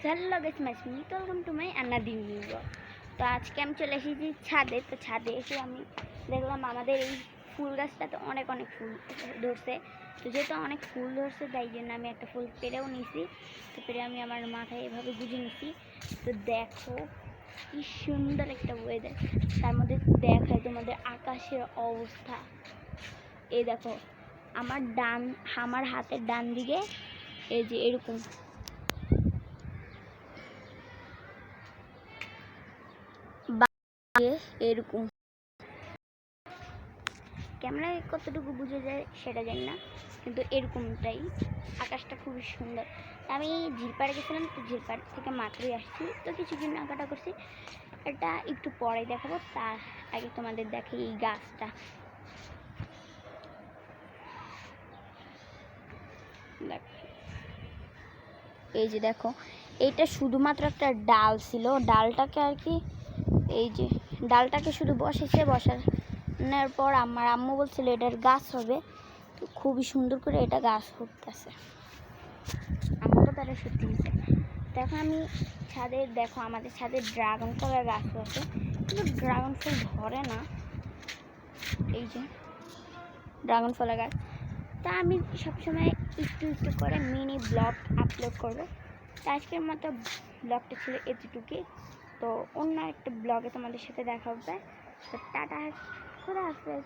Hello guys, welcome to my another blog. তো আজকে আমি চলে এসেছি ছাদে। তো ছাদে এসে আমি দেখলাম আমাদের এই ফুল গাছটাতে অনেক ফুল ধরছে। তো যেহেতু অনেক ফুল ধরছে তাই জন্য আমি একটা ফুল পেরেও নিয়েছি। তো পেরে আমি আমার মাথায় এভাবে গুঁজে নিয়েছি। তো দেখো কি সুন্দর একটা ওয়েদার। তার মধ্যে দেখায় তোমাদের আকাশের অবস্থা। এই দেখো আমার হাতের ডান দিকে এই যে এরকম এরকম ক্যামেরায় কতটুকু বুঝে যায় সেটা জানি না, কিন্তু এরকমটাই আকাশটা খুবই সুন্দর। আমি ঝিলপাড়ে গেছিলাম, তো ঝিলপাড় থেকে মাত্রই আসছি, তো কিছু কেনাকাটা করছি। এটা একটু পরে দেখাবো, তার আগে তোমাদের দেখে এই গাছটা। এই যে দেখো, এইটা শুধুমাত্র একটা ডাল ছিল, ডালটাকে আর কি এই যে ডালটাকে শুধু বসানোর পর আমার আম্মু বলছিল এটার গাছ হবে। তো খুবই সুন্দর করে এটা গাছ উঠতেছে, আম্মুকে তারা সত্যি দিচ্ছে। দেখো আমি ছাদে, দেখো আমাদের ছাদে ড্রাগন ফলের গাছ আছে, কিন্তু ড্রাগন ফল ধরে না। এই যে ড্রাগন ফলের গাছ। তা আমি সবসময় একটু করে মিনি ব্লগ আপলোড করবো। তো আজকের মতো ব্লগটা ছিল এতটুকুই। তো অন্য একটা ব্লগে তোমাদের সাথে দেখা হবে। তো টাটা, খুদা হাফেজ।